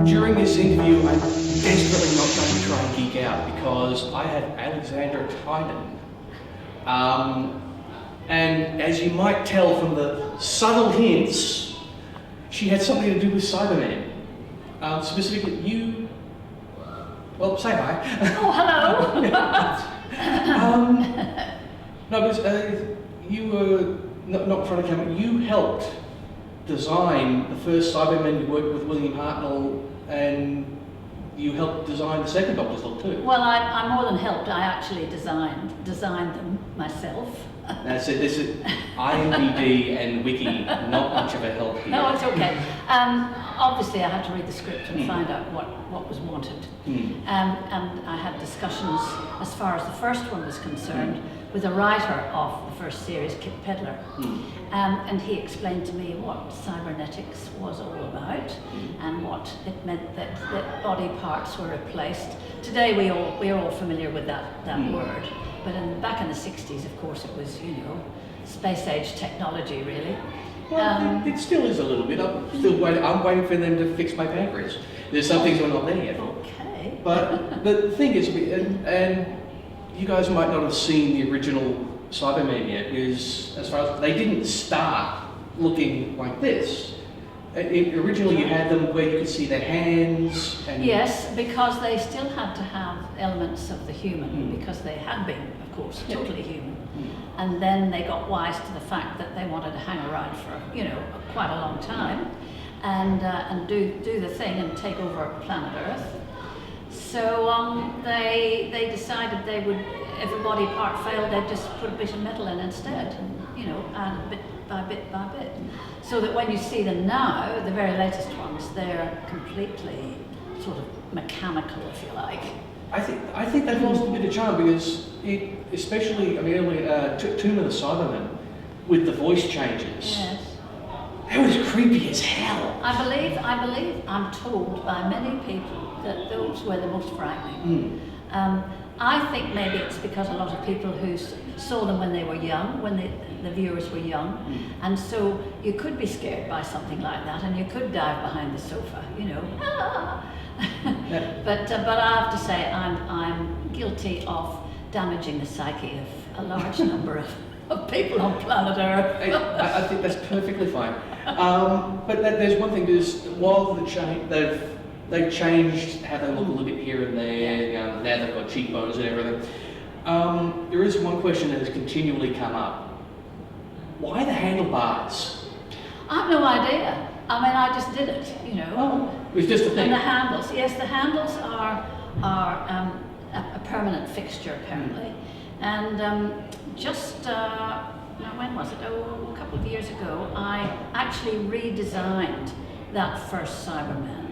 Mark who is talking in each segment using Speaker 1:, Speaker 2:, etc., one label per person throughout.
Speaker 1: During this interview, I'm desperately not going to try and geek out because I have Alexandra Tynan. And as you might tell from the subtle hints, she had something to do with Cybermen. Specifically, you... Well, say hi.
Speaker 2: Oh, hello!
Speaker 1: No, but you were, not in front of camera, you helped design the first Cybermen. You worked with William Hartnell, and you helped design the second Doctor's look too.
Speaker 2: Well, I more than helped. I actually designed them myself.
Speaker 1: Now, so this is IMDb and Wiki, not much of a help here.
Speaker 2: No, it's okay. Obviously, I had to read the script and find out what was wanted. And I had discussions, as far as the first one was concerned, with the writer of the first series, Kip Pedler. And he explained to me what cybernetics was all about and what it meant that body parts were replaced. Today, we're all familiar with that word. But back in the 60s, of course, it was, space age technology, really.
Speaker 1: Well, it still is a little bit. I'm waiting for them to fix my pancreas. There's some things we're not there yet.
Speaker 2: Okay.
Speaker 1: But the thing is, and you guys might not have seen the original Cybermen yet, is as far as they didn't start looking like this. Originally, you had them where you could see their hands. And
Speaker 2: yes, because they still had to have elements of the human, because they had been, of course, totally human. And then they got wise to the fact that they wanted to hang around for, quite a long time, and do the thing and take over planet Earth. So they decided they would, if a body part failed, they'd just put a bit of metal in instead, and add bit by bit by bit. So that when you see them now, the very latest ones, they're completely sort of mechanical, if you like.
Speaker 1: I think they've lost a bit of charm because especially, earlier, Tomb of the Cybermen, with the voice changes.
Speaker 2: Yes.
Speaker 1: That was creepy as hell.
Speaker 2: I believe, I'm told by many people that those were the most frightening. I think maybe it's because a lot of people who saw them when they were young, when the viewers were young, and so you could be scared by something like that, and you could dive behind the sofa, But I have to say, I'm guilty of damaging the psyche of a large number of people on planet Earth.
Speaker 1: I think that's perfectly fine. But there's one thing, is while they've changed how they look a little bit here and there, now they've got cheekbones and everything. There is one question that has continually come up. Why the handlebars?
Speaker 2: I have no idea. I just did it,
Speaker 1: Oh, it was just a thing.
Speaker 2: And the handles, yes, the handles are a permanent fixture apparently. And when was it? A couple of years ago, I actually redesigned that first Cyberman,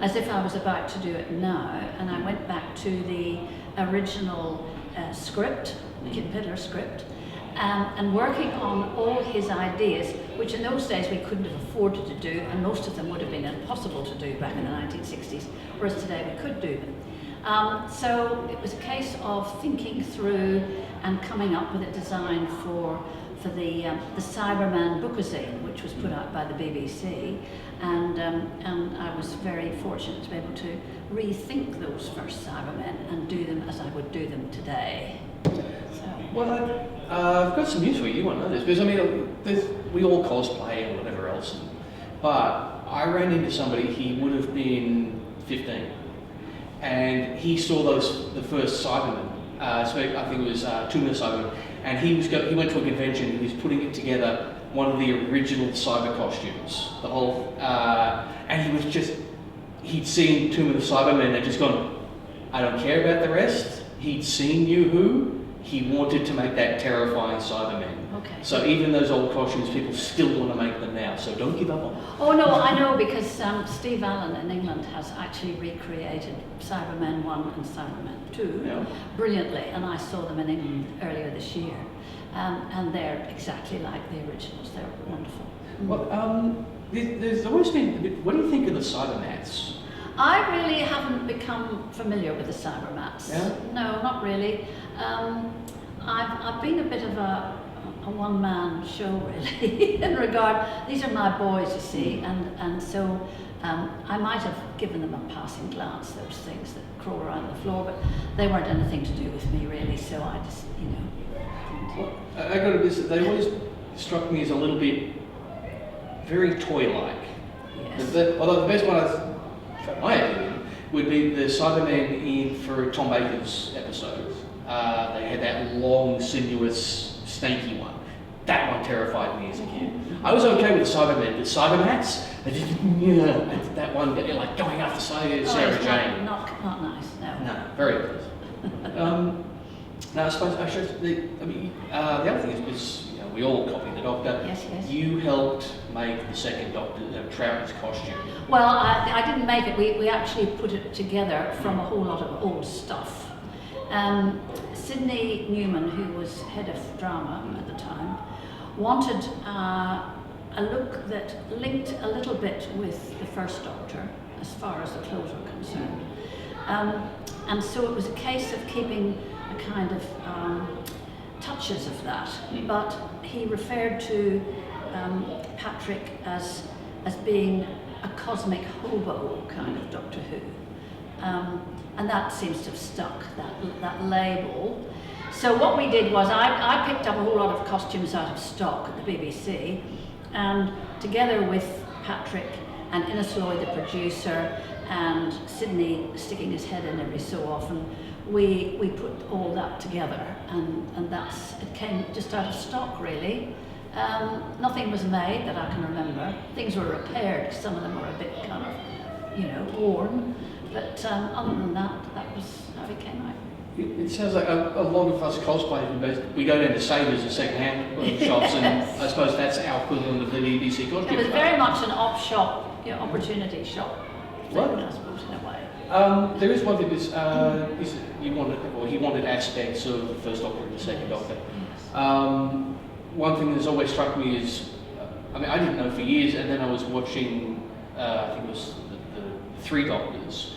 Speaker 2: as if I was about to do it now, and I went back to the original script, the Kip Pedler script, and working on all his ideas, which in those days we couldn't have afforded to do, and most of them would have been impossible to do back in the 1960s, whereas today we could do them. So it was a case of thinking through and coming up with a design for the Cyberman bookazine, which was put out by the BBC, and I was very fortunate to be able to rethink those first Cybermen and do them as I would do them today.
Speaker 1: Well, I've got some news for you. You won't know this, because we all cosplay and whatever else, but I ran into somebody, he would have been 15, and he saw the first Cybermen. So I think it was Tomb of the Cybermen, and he went to a convention and he was putting it together, one of the original cyber costumes, the whole, and he'd seen Tomb of the Cybermen and just gone, I don't care about the rest. He'd seen Who. He wanted to make that terrifying Cybermen.
Speaker 2: Okay.
Speaker 1: So even those old costumes, people still want to make them now. So don't give up on them.
Speaker 2: Oh no, I know, because Steve Allen in England has actually recreated Cybermen 1 and Cybermen 2 brilliantly, and I saw them in England earlier this year, and they're exactly like the originals. They're wonderful.
Speaker 1: Well, there's always been a bit. What do you think of the Cybermats?
Speaker 2: I really haven't become familiar with the Cybermats.
Speaker 1: Yeah?
Speaker 2: No, not really. I've been a bit of a one-man show really in regard. These are my boys, you see, and so I might have given them a passing glance, those things that crawl around the floor, but they weren't anything to do with me really, so I just, didn't.
Speaker 1: Well, I got to admit, they always struck me as a little bit very toy-like.
Speaker 2: Yes.
Speaker 1: Although the best one, for my opinion, would be the Cybermen for Tom Baker's episodes. They had that long, sinuous, snaky one. That one terrified me as a kid. I was okay with the Cybermen, but Cybermats, that one, like going after Sarah Jane.
Speaker 2: Not nice, no.
Speaker 1: No, very pleasant. Now, I suppose the other thing is we all copied the Doctor.
Speaker 2: Yes.
Speaker 1: You helped make the second Doctor, Troughton's costume.
Speaker 2: Well, I didn't make it. We actually put it together from a whole lot of old stuff. Sydney Newman, who was head of drama at the time, wanted a look that linked a little bit with the first Doctor, as far as the clothes were concerned. And so it was a case of keeping a kind of touches of that, but he referred to Patrick as being a cosmic hobo kind of Doctor Who, and that seems to have stuck, that label. So what we did was I picked up a whole lot of costumes out of stock at the BBC, and together with Patrick and Innes Lloyd, the producer, and Sydney sticking his head in every so often, we put all that together, and it came just out of stock really. Nothing was made that I can remember. Things were repaired, some of them were a bit kind of, worn, but other than that, that was how it came out.
Speaker 1: It sounds like a lot of us cosplayers, we go down to Savers and second-hand shops, and I suppose that's our equivalent of the BBC costume.
Speaker 2: It was very much an op-shop, opportunity shop thing,
Speaker 1: Right.
Speaker 2: I suppose, in a way.
Speaker 1: There is one thing he wanted aspects of the first Doctor and the second Doctor. One thing that's always struck me is, I didn't know for years, and then I was watching, I think it was the Three Doctors,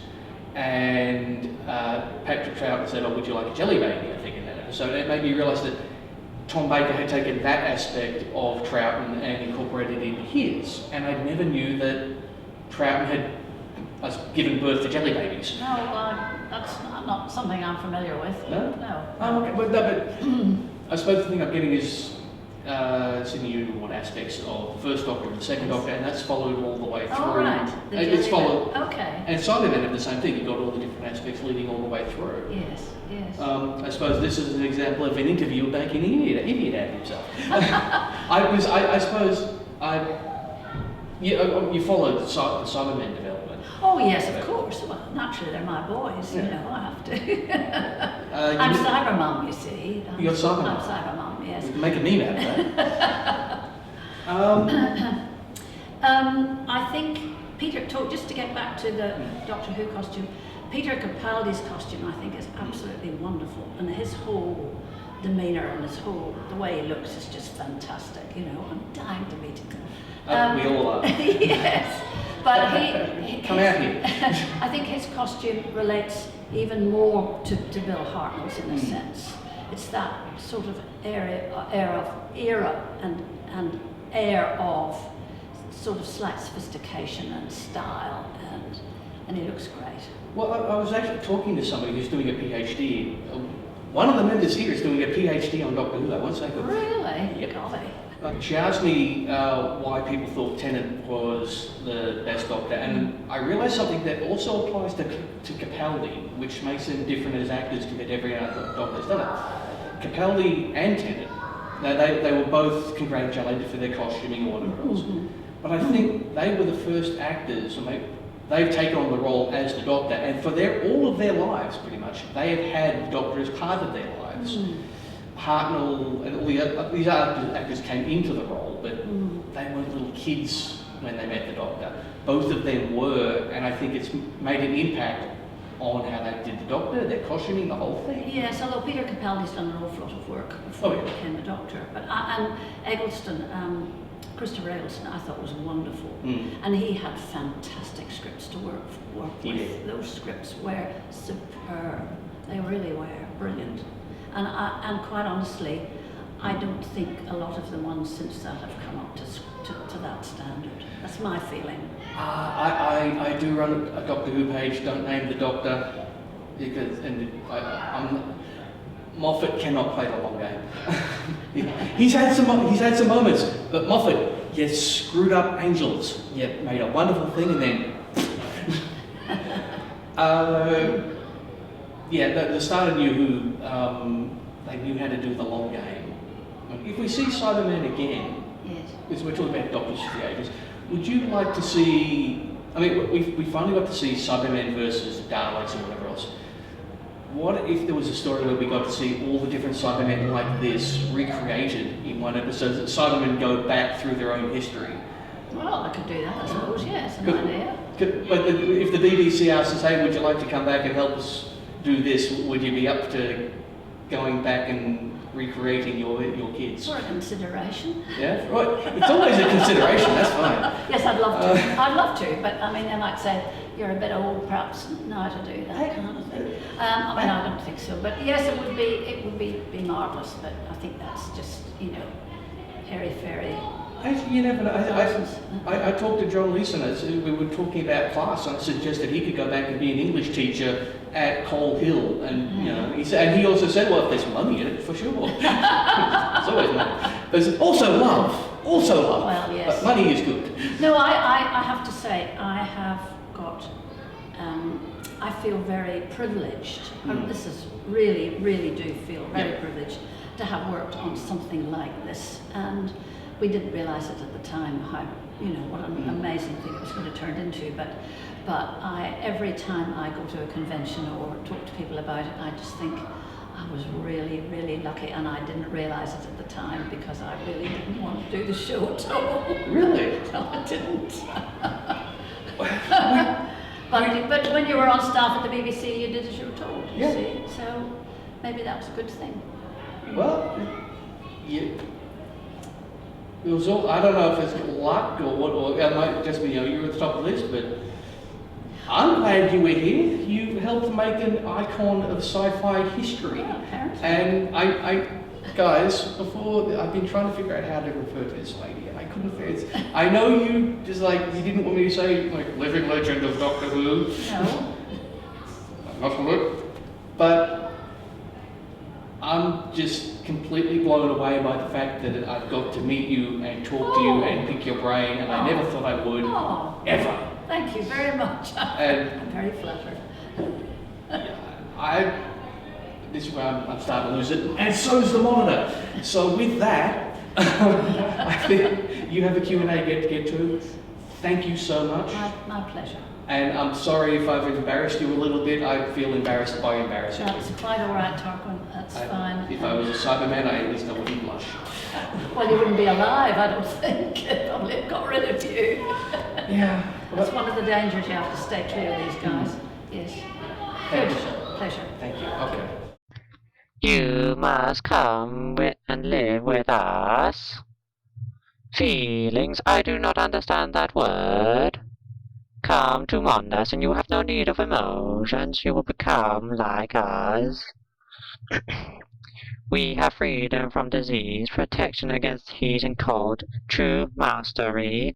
Speaker 1: and Patrick Troughton said, would you like a jelly baby, I think, in that episode. And it made me realise that Tom Baker had taken that aspect of Troughton and incorporated it into his, and I never knew that Troughton had given birth to jelly babies.
Speaker 2: No, that's not something I'm familiar with.
Speaker 1: No?
Speaker 2: No.
Speaker 1: Oh, okay. But I suppose the thing I'm getting is Sydney Newman what aspects of the first Doctor and the second Doctor, and that's followed all the way through.
Speaker 2: Oh, right.
Speaker 1: It's followed.
Speaker 2: Okay.
Speaker 1: And Cybermen have the same thing. You've got all the different aspects leading all the way through.
Speaker 2: Yes.
Speaker 1: I suppose this is an example of an interview back in Idiot Ad himself. You followed the Cybermen development.
Speaker 2: Oh yes, of course. Well, naturally they're my boys.
Speaker 1: Yeah.
Speaker 2: I have to. I'm Cybermum, you see.
Speaker 1: You're Cybermum.
Speaker 2: I'm Cybermum, yes.
Speaker 1: We can make a meme out of that.
Speaker 2: I think Peter, just to get back to the Doctor Who costume, Peter Capaldi's costume I think is absolutely wonderful, and his whole demeanour and the way he looks is just fantastic. I'm dying to meet him.
Speaker 1: We all are.
Speaker 2: Yes, but he
Speaker 1: come out here.
Speaker 2: I think his costume relates even more to Bill Hartnell's in a sense. It's that sort of era and air of sort of slight sophistication and style, and he looks great.
Speaker 1: Well, I was actually talking to somebody who's doing a PhD. One of the members here is doing a PhD on Doctor Who. I won't say who.
Speaker 2: Really?
Speaker 1: Yep.
Speaker 2: Golly.
Speaker 1: She asked me why people thought Tennant was the best Doctor, and I realised something that also applies to Capaldi, which makes them different as actors compared to every other Doctor that's done it. Capaldi and Tennant, they were both congratulated for their costuming or whatever else, but I think they were the first actors, or they've taken on the role as the Doctor, and for all of their lives, pretty much, they have had the Doctor as part of their lives. Hartnell and all these other actors came into the role, but they weren't little kids when they met the Doctor. Both of them were, and I think it's made an impact on how they did the Doctor, their costuming, the whole thing.
Speaker 2: Yes, although Peter Capaldi's done an awful lot of work before he became the Doctor. But and Eggleston, Christopher Eggleston, I thought was wonderful, and he had fantastic scripts to work with.
Speaker 1: did.
Speaker 2: Those scripts were superb. They really were brilliant. And quite honestly, I don't think a lot of the ones since that have come up to that standard. That's my feeling.
Speaker 1: I do run a Doctor Who page. Don't name the Doctor, because Moffat cannot play the long game. he's had some moments, but Moffat, you screwed up Angels. You made a wonderful thing, and then the start of New Who, they knew how to do the long game. If we see Cybermen again,
Speaker 2: Yes.
Speaker 1: because we're talking about Doctors of the Ages, would you like to see? I mean, we finally got to see Cybermen versus Daleks and whatever else. What if there was a story where we got to see all the different Cybermen like this recreated in one episode, that Cybermen go back through their own history?
Speaker 2: Well, I could do that, I suppose, yes, an idea.
Speaker 1: But if the BBC asked us, hey, would you like to come back and help us do this, would you be up to going back and recreating your kids?
Speaker 2: For a consideration.
Speaker 1: Yeah, right. It's always a consideration, that's fine.
Speaker 2: Yes, I'd love to. I'd love to, but I mean, they might say, you're a bit old perhaps now to do that kind of thing. I mean, I don't think so, but yes, it would be marvellous, but I think that's just, airy-fairy.
Speaker 1: You never know. I talked to John Leeson as we were talking about class, and I suggested he could go back and be an English teacher at Coal Hill, and he said, and he also said, well, if there's money in it, for sure. There's always money. There's also love.
Speaker 2: Well, yes.
Speaker 1: But money is good.
Speaker 2: No, I have to say, I have got, I feel very privileged. This is really, really do feel very privileged to have worked on something like this. And we didn't realise it at the time how, what an amazing thing it was going to turn into. But every time I go to a convention or talk to people about it, I just think I was really, really lucky, and I didn't realise it at the time because I really didn't want to do the show at all.
Speaker 1: Really?
Speaker 2: No, I didn't. But when you were on staff at the BBC, you did as you were told, you see. So maybe that was a good thing.
Speaker 1: Well, it was all, I don't know if it's luck or what, or it might just be, you were at the top of the list, but I'm glad you were here. You helped make an icon of sci-fi history.
Speaker 2: Yeah, apparently.
Speaker 1: And I guys, before, I've been trying to figure out how to refer to this lady, and I couldn't figure it. I know you just you didn't want me to say, living legend of Doctor Who.
Speaker 2: No.
Speaker 1: Not good. But I'm just completely blown away by the fact that I've got to meet you and talk to you and pick your brain, and I never thought I would, ever.
Speaker 2: Thank you very much.
Speaker 1: And
Speaker 2: I'm very flattered.
Speaker 1: This is where I'm starting to lose it, and so's the monitor. So with that, I think you have a Q&A to get to. Thank you so much.
Speaker 2: My pleasure.
Speaker 1: And I'm sorry if I've embarrassed you a little bit. I feel embarrassed by embarrassing you.
Speaker 2: That's quite all right, Tarquin. That's fine.
Speaker 1: If I was a Cyberman, at least I wouldn't blush.
Speaker 2: Well, you wouldn't be alive, I don't think. Probably got rid of you.
Speaker 1: Yeah.
Speaker 2: That's one of the dangers. You have to stay clear of these guys. Yes.
Speaker 1: Thank you.
Speaker 2: Pleasure.
Speaker 1: Thank you. Okay.
Speaker 3: You must come and live with us. Feelings, I do not understand that word. Come to Mondas and you have no need of emotions. You will become like us. We have freedom from disease, protection against heat and cold, true mastery.